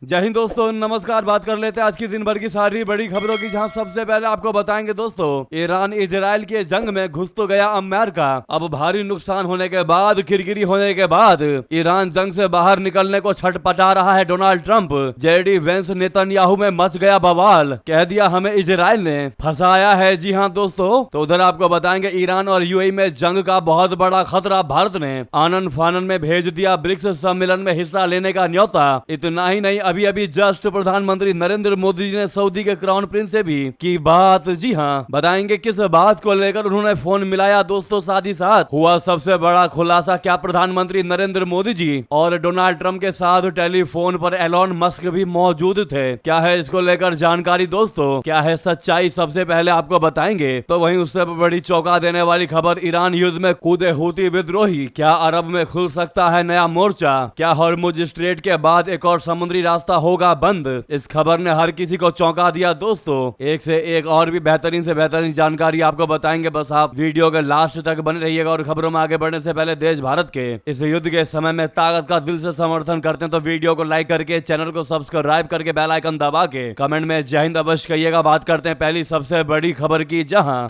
जय हिंद दोस्तों, नमस्कार। बात कर लेते हैं आज की दिन भर की सारी बड़ी खबरों की, जहां सबसे पहले आपको बताएंगे दोस्तों, ईरान इजराइल के जंग में घुस तो गया अमेरिका। अब भारी नुकसान होने के बाद, किरकिरी होने के बाद ईरान जंग से बाहर निकलने को छटपटा रहा है Donald Trump. JD Vance Netanyahu में मच गया बवाल, कह दिया हमें इजराइल ने फंसाया है। जी हाँ दोस्तों, तो उधर आपको बताएंगे ईरान और यूएई में जंग का बहुत बड़ा खतरा। भारत ने आनन फानन में भेज दिया ब्रिक्स सम्मेलन में हिस्सा लेने का न्योता। इतना ही नहीं, अभी अभी जस्ट प्रधानमंत्री नरेंद्र मोदी जी ने सऊदी के क्राउन प्रिंस से भी की बात। जी हाँ, बताएंगे किस बात को लेकर उन्होंने फोन मिलाया दोस्तों। साथ ही साथ हुआ सबसे बड़ा खुलासा, क्या प्रधानमंत्री नरेंद्र मोदी जी और डोनाल्ड ट्रंप के साथ टेलीफोन पर एलोन मस्क भी मौजूद थे? क्या है इसको लेकर जानकारी दोस्तों, क्या है सच्चाई, सबसे पहले आपको बताएंगे। तो वहीं उससे बड़ी चौंका देने वाली खबर, ईरान युद्ध में कूदे हूती विद्रोही, क्या अरब में खुल सकता है नया मोर्चा? क्या हॉर्मुज स्ट्रेट के बाद एक और समुद्री रास्ता होगा बंद? इस खबर ने हर किसी को चौंका दिया दोस्तों। एक से एक और भी बेहतरीन से बेहतरीन जानकारी आपको बताएंगे, बस आप वीडियो के लास्ट तक बने रहिएगा। और खबरों में आगे बढ़ने से पहले, देश भारत के इस युद्ध के समय में ताकत का दिल से समर्थन करते हैं तो वीडियो को लाइक करके, चैनल को सब्सक्राइब करके, बेल आइकन दबा के कमेंट में जय हिंद अवश्य कहिएगा। बात करते हैं पहली सबसे बड़ी खबर की, जहां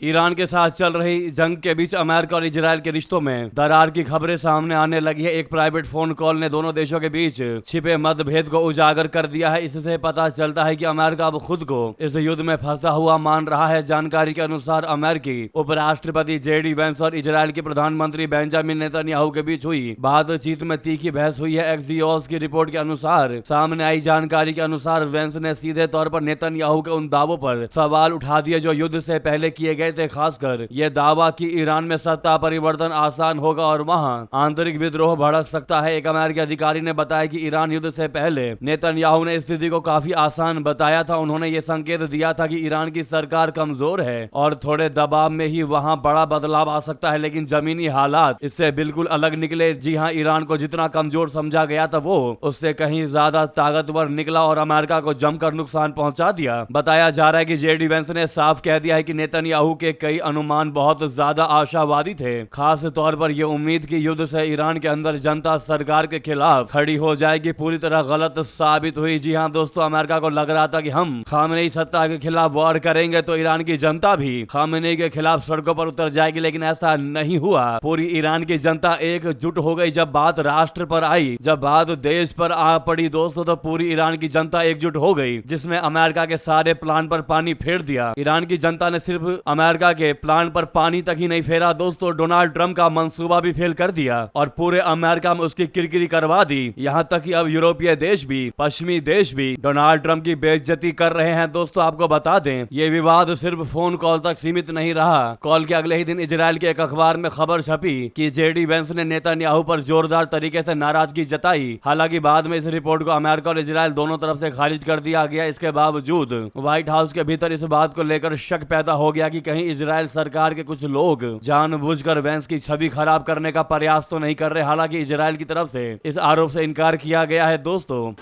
ईरान के साथ चल रही जंग के बीच अमेरिका और इजराइल के रिश्तों में दरार की खबरें सामने आने लगी है। एक प्राइवेट फोन कॉल ने दोनों देशों के बीच छिपे मतभेद को उजागर कर दिया है। इससे पता चलता है कि अमेरिका अब खुद को इस युद्ध में फंसा हुआ मान रहा है। जानकारी के अनुसार अमेरिकी उपराष्ट्रपति जेडी वेंस और इजराइल के प्रधानमंत्री बेंजामिन नेतन्याहू के बीच हुई बातचीत में तीखी बहस हुई है। एक्सियोस की रिपोर्ट के अनुसार, सामने आई जानकारी के अनुसार, वेंस ने सीधे तौर पर नेतन्याहू के उन दावों पर सवाल उठा दिए जो युद्ध से पहले किए गए थे, खासकर यह दावा कि ईरान में सत्ता परिवर्तन आसान होगा और वहां आंतरिक विद्रोह भड़क सकता है। एक अमेरिकी अधिकारी ने बताया कि ईरान युद्ध से पहले नेतन्याहू ने स्थिति को काफी आसान बताया था। उन्होंने ये संकेत दिया था कि ईरान की सरकार कमजोर है और थोड़े दबाव में ही वहां बड़ा बदलाव आ सकता है, लेकिन जमीनी हालात इससे बिल्कुल अलग निकले। जी हाँ, ईरान को जितना कमजोर समझा गया था वो उससे कहीं ज्यादा ताकतवर निकला और अमेरिका को जमकर नुकसान पहुंचा दिया। बताया जा रहा है कि जेडी वेंस ने साफ कह दिया है कि नेतन्याहू के कई अनुमान बहुत ज्यादा आशावादी थे, खास तौर पर यह उम्मीद की युद्ध से ईरान के अंदर जनता सरकार के खिलाफ खड़ी हो जाएगी, पूरी तरह गलत साबित हुई। जी हां दोस्तों, अमेरिका को लग रहा था कि हम खामेनेई सत्ता के खिलाफ वॉर करेंगे तो ईरान की जनता भी खामेनेई के खिलाफ सड़कों पर उतर जाएगी, लेकिन ऐसा नहीं हुआ। पूरी ईरान की जनता एकजुट हो गई। जब बात राष्ट्र पर आई, जब बात देश पर आ पड़ी दोस्तों, तो पूरी ईरान की जनता एकजुट हो गई, जिसमें अमेरिका के सारे प्लान पर पानी फेर दिया। ईरान की जनता ने सिर्फ अमेरिका के प्लान पर पानी तक ही नहीं फेरा दोस्तों, डोनाल्ड ट्रंप का मंसूबा भी फेल कर दिया और पूरे अमेरिका में उसकी किरकिरी करवा दी। यहां तक कि अब यूरोपीय देश भी, पश्चिमी देश भी डोनाल्ड ट्रंप की बेइज्जती कर रहे हैं दोस्तों। आपको बता दें, ये विवाद सिर्फ फोन कॉल तक सीमित नहीं रहा। कॉल के अगले ही दिन इजराइल के एक अखबार में खबर छपी कि जेडी वेंस ने नेतन्याहू पर जोरदार तरीके से नाराजगी जताई। हालांकि बाद में इस रिपोर्ट को अमेरिका और इजराइल दोनों तरफ से खारिज कर दिया गया। इसके बावजूद व्हाइट हाउस के भीतर इस बात को लेकर शक पैदा हो गया कि कहीं इजराइल सरकार के कुछ लोग जानबूझकर वेंस की छवि खराब करने का प्रयास तो नहीं कर रहे। हालांकि इजराइल की तरफ से इस आरोप से इनकार किया गया है दोस्तों।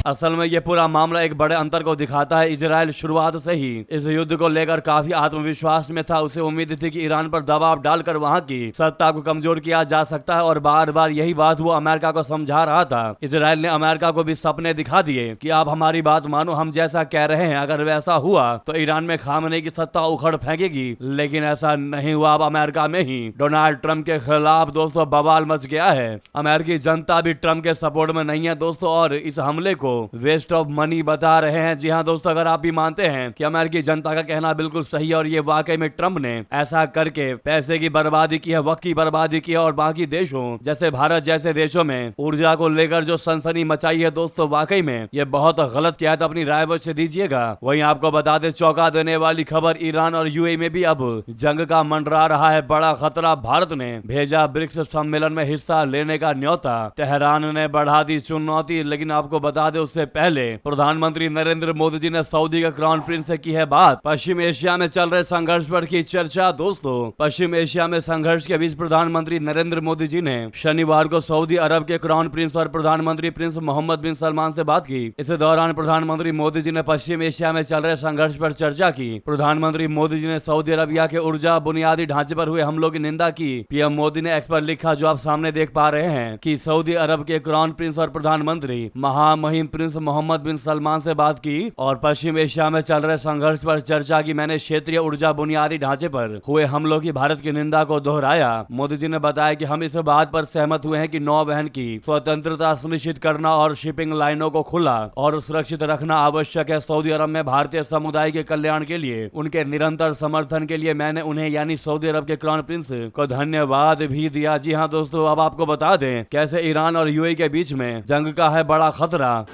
असल में यह पूरा मामला एक बड़े अंतर को दिखाता है। इजराइल शुरुआत से ही इस युद्ध को लेकर काफी आत्मविश्वास में था। उसे उम्मीद थी कि ईरान पर दबाव डालकर वहां की सत्ता को कमजोर किया जा सकता है और बार बार यही बात वो अमेरिका को समझा रहा था। इजराइल ने अमेरिका को भी सपने दिखा दिए कि आप हमारी बात मानो, हम जैसा कह रहे हैं अगर वैसा हुआ तो ईरान में खामनेई की सत्ता उखड़ फेंकेगी। लेकिन ऐसा नहीं हुआ। अब अमेरिका में ही डोनाल्ड ट्रंप के खिलाफ दोस्तों बवाल मच गया है। अमेरिकी जनता भी ट्रंप के सपोर्ट में नहीं है दोस्तों और इस हमले को वेस्ट ऑफ मनी बता रहे हैं। जी हाँ दोस्तों, अगर आप भी मानते हैं कि अमेरिकी जनता का कहना बिल्कुल सही है और ये वाकई में ट्रंप ने ऐसा करके पैसे की बर्बादी की है, वक्त की बर्बादी की है और बाकी देशों जैसे भारत जैसे देशों में ऊर्जा को लेकर जो सनसनी मचाई है दोस्तों, वाकई में ये बहुत गलत किया है। तो अपनी राय अवश्य दीजिएगा। वहीं आपको बता दें, चौंका देने वाली खबर, ईरान और यूएई में भी अब जंग का मंडरा रहा है बड़ा खतरा। भारत ने भेजा ब्रिक्स सम्मेलन में हिस्सा लेने का न्योता, तेहरान ने बढ़ा दी चुनौती। लेकिन आपको बता दें, दें उससे पहले प्रधानमंत्री नरेंद्र मोदी जी ने सऊदी के क्राउन प्रिंस से की है बात। पश्चिम एशिया में चल रहे संघर्ष पर की चर्चा। दोस्तों, पश्चिम एशिया में संघर्ष के बीच प्रधानमंत्री नरेंद्र मोदी जी ने शनिवार को सऊदी अरब के क्राउन प्रिंस और प्रधानमंत्री प्रिंस मोहम्मद बिन सलमान से बात की। इस दौरान प्रधानमंत्री मोदी जी ने पश्चिम एशिया में चल रहे संघर्ष पर चर्चा की। प्रधानमंत्री मोदी जी ने सऊदी अरबिया के ऊर्जा बुनियादी ढांचे पर हुए हमलों की निंदा की। पीएम मोदी ने एक्स पर लिखा, जो आप सामने देख पा रहे हैं, कि सऊदी अरब के क्राउन प्रिंस और प्रधानमंत्री महामहिम प्रिंस मोहम्मद बिन सलमान से बात की और पश्चिम एशिया में चल रहे संघर्ष पर चर्चा की। मैंने क्षेत्रीय ऊर्जा बुनियादी ढांचे पर हुए हमलों की भारत की निंदा को दोहराया। मोदी जी ने बताया कि हम इस बात पर सहमत हुए हैं कि नौवहन की स्वतंत्रता सुनिश्चित करना और शिपिंग लाइनों को खुला और सुरक्षित रखना आवश्यक है। सऊदी अरब में भारतीय समुदाय के कल्याण के लिए उनके निरंतर समर्थन के लिए मैंने उन्हें यानी सऊदी अरब के क्राउन प्रिंस को धन्यवाद भी दिया। जी हाँ दोस्तों, अब आपको बता दें कैसे ईरान और यूएई के बीच में जंग का है बड़ा खतरा।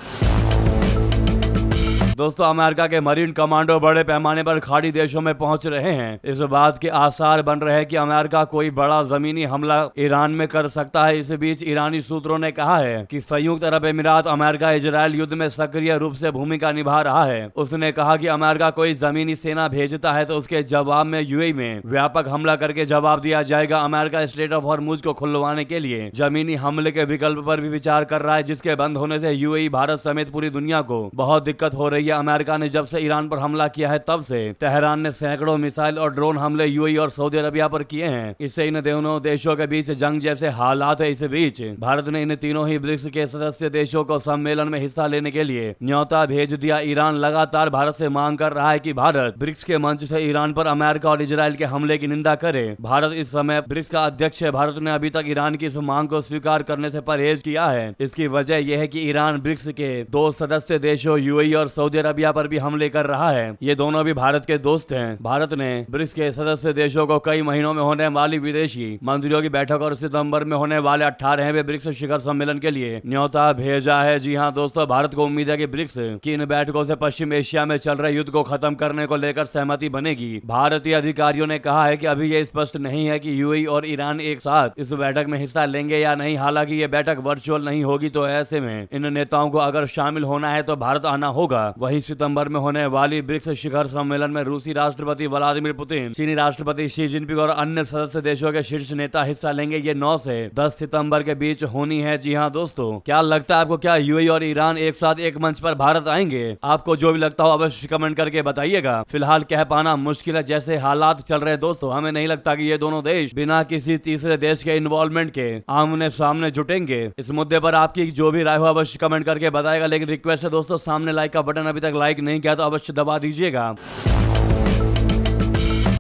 दोस्तों, अमेरिका के मरीन कमांडो बड़े पैमाने पर खाड़ी देशों में पहुंच रहे हैं। इस बात के आसार बन रहे हैं कि अमेरिका कोई बड़ा जमीनी हमला ईरान में कर सकता है। इस बीच ईरानी सूत्रों ने कहा है कि संयुक्त अरब अमीरात अमेरिका इजराइल युद्ध में सक्रिय रूप से भूमिका निभा रहा है। उसने कहा कि अमेरिका कोई जमीनी सेना भेजता है तो उसके जवाब में यूएई में व्यापक हमला करके जवाब दिया जाएगा। अमेरिका स्ट्रेट ऑफ हॉर्मुज को खुलवाने के लिए जमीनी हमले के विकल्प पर भी विचार कर रहा है, जिसके बंद होने से यूएई, भारत समेत पूरी दुनिया को बहुत दिक्कत हो रही है। अमेरिका ने जब से ईरान पर हमला किया है तब से तेहरान ने सैकड़ों मिसाइल और ड्रोन हमले यूएई और सऊदी अरबिया पर किए हैं। इससे इन दोनों देशों के बीच जंग जैसे हालात है। इस बीच भारत ने इन तीनों ही ब्रिक्स के सदस्य देशों को सम्मेलन में हिस्सा लेने के लिए न्योता भेज दिया। ईरान लगातार भारत से मांग कर रहा है कि भारत ब्रिक्स के मंच से ईरान पर अमेरिका और इजराइल के हमले की निंदा करे। भारत इस समय ब्रिक्स का अध्यक्ष है। भारत ने अभी तक ईरान की इस मांग को स्वीकार करने से परहेज किया है। इसकी वजह यह है कि ईरान ब्रिक्स के दो सदस्य देशों यूएई और सऊदी अरबिया पर भी हमले कर रहा है। ये दोनों भी भारत के दोस्त हैं। भारत ने ब्रिक्स के सदस्य देशों को कई महीनों में होने वाली विदेशी मंत्रियों की बैठक और सितंबर में होने वाले 18वें ब्रिक्स शिखर सम्मेलन के लिए न्योता भेजा है। जी हाँ दोस्तों, भारत को उम्मीद है कि ब्रिक्स की इन बैठकों से पश्चिम एशिया में चल रहे युद्ध को खत्म करने को लेकर सहमति बनेगी। भारतीय अधिकारियों ने कहा है कि अभी यह स्पष्ट नहीं है कि यूएई और ईरान एक साथ इस बैठक में हिस्सा लेंगे या नहीं। हालांकि ये बैठक वर्चुअल नहीं होगी, तो ऐसे में इन नेताओं को अगर शामिल होना है तो भारत आना होगा। वहीं सितंबर में होने वाली ब्रिक्स शिखर सम्मेलन में रूसी राष्ट्रपति व्लादिमीर पुतिन, चीनी राष्ट्रपति शी जिनपिंग और अन्य सदस्य देशों के शीर्ष नेता हिस्सा लेंगे। ये 9 से 10 सितंबर के बीच होनी है। जी हाँ दोस्तों, क्या लगता है आपको, क्या यूएई और ईरान एक साथ एक मंच पर भारत आएंगे? आपको जो भी लगता हो अवश्य कमेंट करके बताइएगा। फिलहाल कह पाना मुश्किल है, जैसे हालात चल रहे हैं दोस्तों, हमें नहीं लगता कि ये दोनों देश बिना किसी तीसरे देश के इन्वॉल्वमेंट के आमने सामने जुटेंगे। इस मुद्दे पर आपकी जो भी राय हो अवश्य कमेंट करके बताएगा। लेकिन रिक्वेस्ट है दोस्तों, सामने लाइक का बटन अभी तक लाइक नहीं किया तो अवश्य दबा दीजिएगा।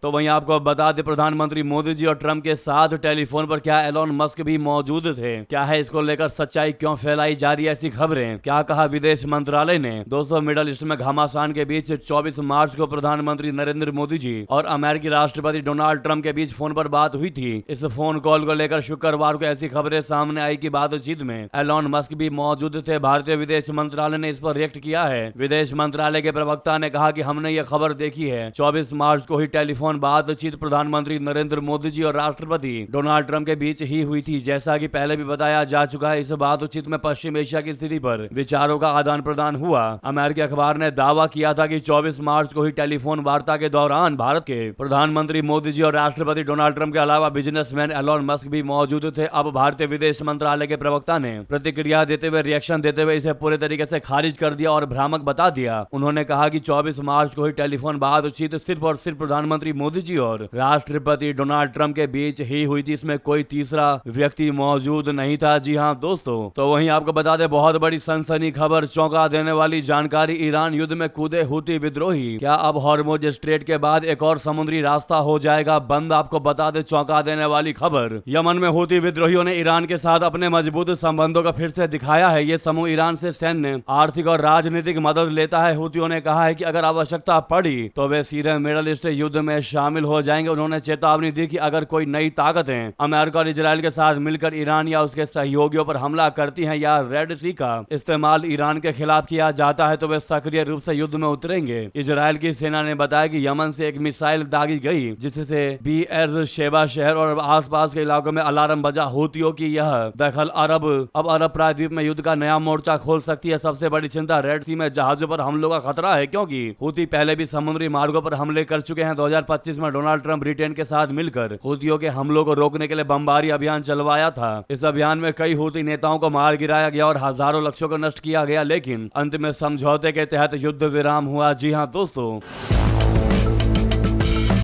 तो वहीं आपको बता दें, प्रधानमंत्री मोदी जी और ट्रंप के साथ टेलीफोन पर क्या एलोन मस्क भी मौजूद थे? क्या है इसको लेकर सच्चाई, क्यों फैलाई जा रही है ऐसी खबरें? क्या कहा विदेश मंत्रालय ने? दोस्तों, मिडल ईस्ट में घमासान के बीच 24 मार्च को प्रधानमंत्री नरेंद्र मोदी जी और अमेरिकी राष्ट्रपति डोनाल्ड ट्रंप के बीच फोन पर बात हुई थी। इस फोन कॉल को लेकर शुक्रवार को ऐसी खबरें सामने आई कि बातचीत में एलोन मस्क भी मौजूद थे। भारतीय विदेश मंत्रालय ने इस पर रिएक्ट किया है। विदेश मंत्रालय के प्रवक्ता ने कहा कि हमने ये खबर देखी है। 24 मार्च को ही टेलीफोन बातचीत प्रधानमंत्री नरेंद्र मोदी जी और राष्ट्रपति डोनाल्ड ट्रंप के बीच ही हुई थी। जैसा कि पहले भी बताया जा चुका है, इस बातचीत में पश्चिम एशिया की स्थिति पर विचारों का आदान प्रदान हुआ। अमेरिकी अखबार ने दावा किया था कि 24 मार्च को ही टेलीफोन वार्ता के दौरान भारत के प्रधानमंत्री मोदी जी और राष्ट्रपति डोनाल्ड ट्रंप के अलावा बिजनेसमैन एलोन मस्क भी मौजूद थे। अब भारतीय विदेश मंत्रालय के प्रवक्ता ने प्रतिक्रिया देते हुए, रिएक्शन देते हुए इसे पूरे तरीके से खारिज कर दिया और भ्रामक बता दिया। उन्होंने कहा कि 24 मार्च को ही टेलीफोन बातचीत सिर्फ और सिर्फ प्रधानमंत्री मोदी जी और राष्ट्रपति डोनाल्ड ट्रंप के बीच ही हुई थी। इसमें कोई तीसरा व्यक्ति मौजूद नहीं था। जी हां दोस्तों, तो वहीं आपको बता दें, बहुत बड़ी सनसनी खबर, चौंका देने वाली जानकारी। ईरान युद्ध में कूदे हुती विद्रोही, क्या अब हॉर्मुज स्ट्रेट के बाद एक और समुद्री रास्ता हो जाएगा बंद? आपको बता दें, चौंका देने वाली खबर। यमन में हुती विद्रोहियों ने ईरान के साथ अपने मजबूत संबंधों का फिर से दिखाया है। ये समूह ईरान से सैन्य, आर्थिक और राजनीतिक मदद लेता है। हुतियों ने कहा है कि अगर आवश्यकता पड़ी तो वे सीधे मिडल ईस्ट युद्ध में शामिल हो जाएंगे। उन्होंने चेतावनी दी कि अगर कोई नई ताकतें अमेरिका और इजराइल के साथ मिलकर ईरान या उसके सहयोगियों पर हमला करती हैं या रेड सी का इस्तेमाल ईरान के खिलाफ किया जाता है तो वे सक्रिय रूप से युद्ध में उतरेंगे। इजराइल की सेना ने बताया कि यमन से एक मिसाइल दागी गई जिससे बीएर शेबा शहर और आसपास के इलाकों में अलार्म बजा। हूतियों की यह दखल अब अरब प्रायद्वीप में युद्ध का नया मोर्चा खोल सकती है। सबसे बड़ी चिंता रेड सी में जहाजों पर हमलों का खतरा है, क्योंकि हूती पहले भी समुद्री मार्गों पर हमले कर चुके हैं। 2025 में डोनाल्ड ट्रंप ब्रिटेन के साथ मिलकर हूतियों के हमलों को रोकने के लिए बमबारी अभियान चलवाया था। इस अभियान में कई हूती नेताओं को मार गिराया गया और हजारों लक्ष्यों को नष्ट किया गया, लेकिन अंत में समझौते के तहत युद्ध विराम हुआ। जी हां दोस्तों,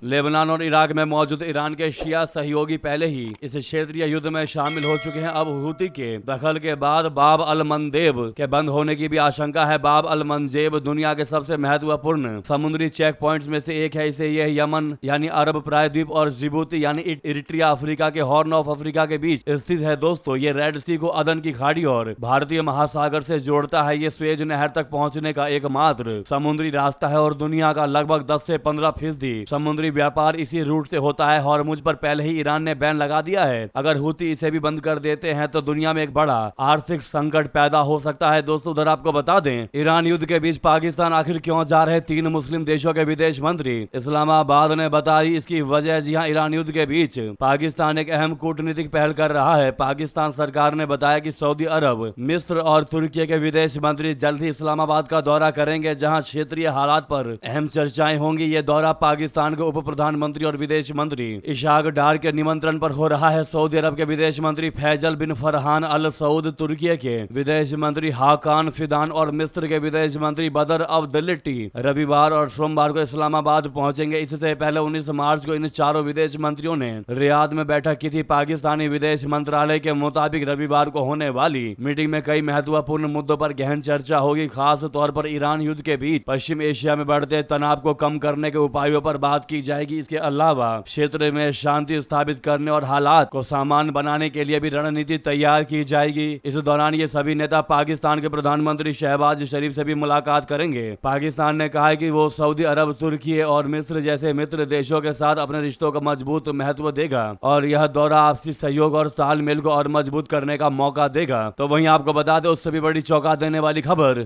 लेबनान और इराक में मौजूद ईरान के शिया सहयोगी पहले ही इस क्षेत्रीय युद्ध में शामिल हो चुके हैं। अब हूती के दखल के बाद बाब अल मंदेब के बंद होने की भी आशंका है। बाब अल मंदेब दुनिया के सबसे महत्वपूर्ण समुद्री चेक पॉइंट्स में से एक है। इसे यह यमन यानी अरब प्रायद्वीप और जिबूती यानी इरिट्रिया अफ्रीका के हॉर्न ऑफ अफ्रीका के बीच स्थित है। दोस्तों, ये रेड सी को अदन की खाड़ी और भारतीय महासागर से जोड़ता है। ये स्वेज नहर तक पहुंचने का एकमात्र समुद्री रास्ता है और दुनिया का लगभग 10 से 15% समुद्री व्यापार इसी रूट से होता है। हॉर्मुज पर पहले ही ईरान ने बैन लगा दिया है। अगर हूती इसे भी बंद कर देते हैं तो दुनिया में एक बड़ा आर्थिक संकट पैदा हो सकता है। दोस्तों, उधर आपको बता दें, ईरान युद्ध के बीच पाकिस्तान आखिर क्यों जा रहे 3 मुस्लिम देशों के विदेश मंत्री इस्लामाबाद ने बताई इसकी वजह। जी हां, ईरान युद्ध के बीच पाकिस्तान एक अहम कूटनीतिक पहल कर रहा है। पाकिस्तान सरकार ने बताया कि सऊदी अरब, मिस्र और तुर्की के विदेश मंत्री जल्द ही इस्लामाबाद का दौरा करेंगे, जहां क्षेत्रीय हालात पर अहम चर्चाएं होंगी। ये दौरा पाकिस्तान के उप प्रधानमंत्री और विदेश मंत्री इशाक डार के निमंत्रण पर हो रहा है। सऊदी अरब के विदेश मंत्री फैजल बिन फरहान अल सऊद, तुर्की के विदेश मंत्री हाकान फिदान और मिस्र के विदेश मंत्री बदर अब्देल्टी रविवार और सोमवार को इस्लामाबाद पहुंचेंगे। इससे पहले 19 मार्च को इन चारों विदेश मंत्रियों ने रियाद में बैठक की थी। पाकिस्तानी विदेश मंत्रालय के मुताबिक रविवार को होने वाली मीटिंग में कई महत्वपूर्ण मुद्दों पर गहन चर्चा होगी। खास तौर पर ईरान युद्ध के बीच पश्चिम एशिया में बढ़ते तनाव को कम करने के उपायों पर बात की जाएगी। इसके अलावा क्षेत्र में शांति स्थापित करने और हालात को सामान्य बनाने के लिए भी रणनीति तैयार की जाएगी। इस दौरान ये सभी नेता पाकिस्तान के प्रधानमंत्री शहबाज शरीफ से भी मुलाकात करेंगे। पाकिस्तान ने कहा है कि वो सऊदी अरब, तुर्की और मिस्र जैसे मित्र देशों के साथ अपने रिश्तों को मजबूत महत्व देगा और यह दौरा आपसी सहयोग और तालमेल को और मजबूत करने का मौका देगा। तो वहीं आपको बता दें, उससे भी बड़ी चौंका देने वाली खबर,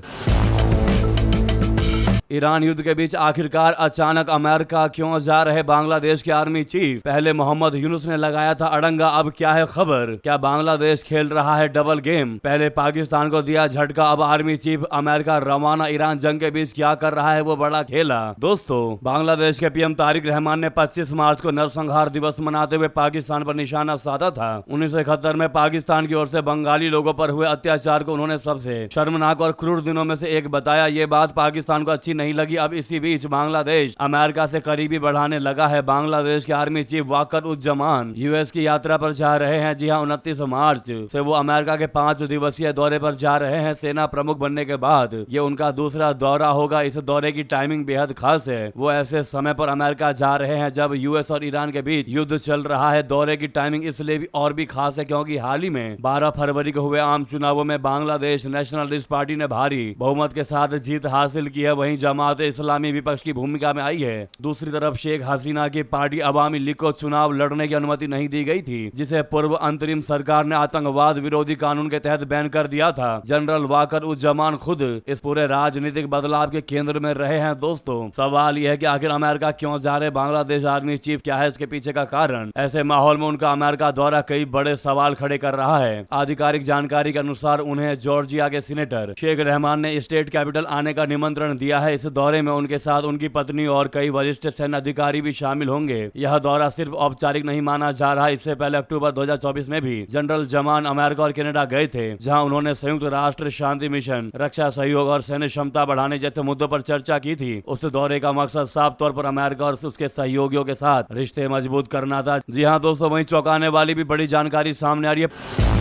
ईरान युद्ध के बीच आखिरकार अचानक अमेरिका क्यों जा रहे बांग्लादेश के आर्मी चीफ। पहले मोहम्मद यूनुस ने लगाया था अड़ंगा, अब क्या है खबर? क्या बांग्लादेश खेल रहा है डबल गेम? पहले पाकिस्तान को दिया झटका, अब आर्मी चीफ अमेरिका रवाना। ईरान जंग के बीच क्या कर रहा है वो बड़ा खेला। दोस्तों, बांग्लादेश के पीएम तारिक रहमान ने 25 मार्च को नरसंहार दिवस मनाते हुए पाकिस्तान पर निशाना साधा था। 1971 में पाकिस्तान की ओर से बंगाली लोगों पर हुए अत्याचार को उन्होंने सबसे शर्मनाक और क्रूर दिनों में से एक बताया। ये बात पाकिस्तान को अच्छी नहीं लगी। अब इसी बीच बांग्लादेश अमेरिका से करीबी बढ़ाने लगा है। बांग्लादेश के आर्मी चीफ वाकर उज्जमान यूएस की यात्रा पर जा रहे हैं। जी हां, 29 मार्च से वो अमेरिका के 5 दिवसीय दौरे पर जा रहे हैं। सेना प्रमुख बनने के बाद ये उनका दूसरा दौरा होगा। इस दौरे की टाइमिंग बेहद खास है। वो ऐसे समय पर अमेरिका जा रहे हैं जब यूएस और ईरान के बीच युद्ध चल रहा है। दौरे की टाइमिंग इसलिए भी और भी खास है क्योंकि हाल ही में 12 फरवरी को हुए आम चुनावों में बांग्लादेश नेशनलिस्ट पार्टी ने भारी बहुमत के साथ जीत हासिल की है। वहीं जमात इस्लामी विपक्ष की भूमिका में आई है। दूसरी तरफ शेख हसीना की पार्टी अवामी लीग को चुनाव लड़ने की अनुमति नहीं दी गई थी, जिसे पूर्व अंतरिम सरकार ने आतंकवाद विरोधी कानून के तहत बैन कर दिया था। जनरल वाकर उज्जमान खुद इस पूरे राजनीतिक बदलाव के केंद्र में रहे हैं। दोस्तों, सवाल यह है कि आखिर अमेरिका क्यों जा रहे बांग्लादेश आर्मी चीफ, क्या है इसके पीछे का कारण? ऐसे माहौल में उनका अमेरिका दौरा कई बड़े सवाल खड़े कर रहा है। आधिकारिक जानकारी के अनुसार उन्हें जॉर्जिया के सीनेटर शेख रहमान ने स्टेट कैपिटल आने का निमंत्रण दिया है। इस दौरे में उनके साथ उनकी पत्नी और कई वरिष्ठ सैन्य अधिकारी भी शामिल होंगे। यह दौरा सिर्फ औपचारिक नहीं माना जा रहा। इससे पहले अक्टूबर 2024 में भी जनरल जमान अमेरिका और कनाडा गए थे, जहां उन्होंने संयुक्त राष्ट्र शांति मिशन, रक्षा सहयोग और सैन्य क्षमता बढ़ाने जैसे मुद्दों पर चर्चा की थी। उस दौरे का मकसद साफ तौर पर अमेरिका और उसके सहयोगियों के साथ रिश्ते मजबूत करना था। जी हाँ दोस्तों, वहीं चौंकाने वाली भी बड़ी जानकारी सामने आ रही है।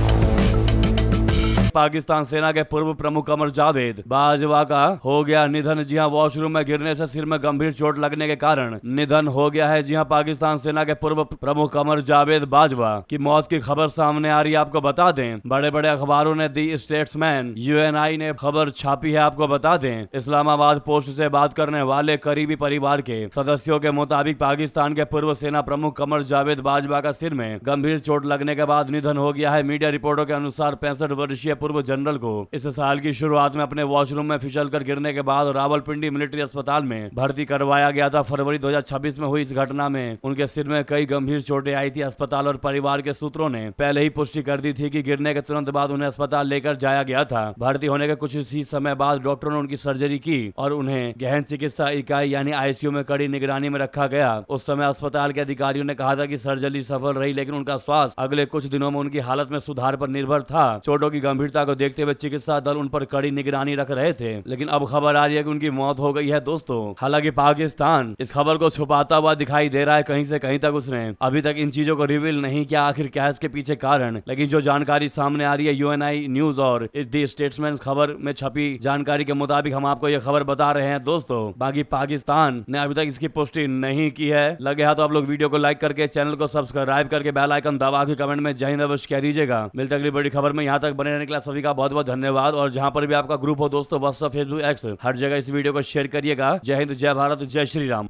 पाकिस्तान सेना के पूर्व प्रमुख कमर जावेद बाजवा का हो गया निधन। जी हां, वॉशरूम में गिरने से सिर में गंभीर चोट लगने के कारण निधन हो गया है। जी हां, पाकिस्तान सेना के पूर्व प्रमुख कमर जावेद बाजवा की मौत की खबर सामने आ रही है। आपको बता दें, बड़े बड़े अखबारों ने दी स्टेट्समैन, यूएनआई ने खबर छापी है। आपको बता दें, इस्लामाबाद पोस्ट से बात करने वाले करीबी परिवार के सदस्यों के मुताबिक पाकिस्तान के पूर्व सेना प्रमुख कमर जावेद बाजवा का सिर में गंभीर चोट लगने के बाद निधन हो गया है। मीडिया रिपोर्टों के अनुसार 65 वर्षीय पूर्व जनरल को इस साल की शुरुआत में अपने वॉशरूम में फिसलकर गिरने के बाद रावलपिंडी मिलिट्री अस्पताल में भर्ती करवाया गया था। फरवरी 2026 में हुई इस घटना में उनके सिर में कई गंभीर चोटें आई थी। अस्पताल और परिवार के सूत्रों ने पहले ही पुष्टि कर दी थी कि गिरने के तुरंत बाद उन्हें अस्पताल लेकर जाया गया था। भर्ती होने के कुछ ही समय बाद डॉक्टरों ने उनकी सर्जरी की और उन्हें गहन चिकित्सा इकाई यानी आईसीयू में कड़ी निगरानी में रखा गया। उस समय अस्पताल के अधिकारियों ने कहा था कि सर्जरी सफल रही, लेकिन उनका स्वास्थ्य अगले कुछ दिनों में उनकी हालत में सुधार पर निर्भर था। चोटों की गंभीरता को देखते हुए चिकित्सा दल उन पर कड़ी निगरानी रख रहे थे, लेकिन अब खबर आ रही है कि उनकी मौत हो गई है। दोस्तों, हालांकि पाकिस्तान इस खबर को छुपाता हुआ दिखाई दे रहा है। कहीं से कहीं तक उसने अभी तक इन चीजों को रिवील नहीं किया, आखिर क्या है इसके पीछे कारण। लेकिन जो जानकारी सामने आ रही है यूएनआई न्यूज और दी स्टेट्समैन खबर में छपी जानकारी के मुताबिक हम आपको यह खबर बता रहे हैं। दोस्तों, बाकी पाकिस्तान ने अभी तक इसकी पुष्टि नहीं की है। लगे हाथ तो आप लोग वीडियो को लाइक करके चैनल को सब्सक्राइब करके बेल आइकन दबा के कमेंट में जय हिंद अवश्य कह दीजिएगा। मिलते अगली बड़ी खबर में। यहाँ तक बने रहने के लिए सभी का बहुत बहुत धन्यवाद। और जहां पर भी आपका ग्रुप हो दोस्तों, व्हाट्सएप, फेसबुक, एक्स, हर जगह इस वीडियो को शेयर करिएगा। जय हिंद, जय भारत, जय श्री राम।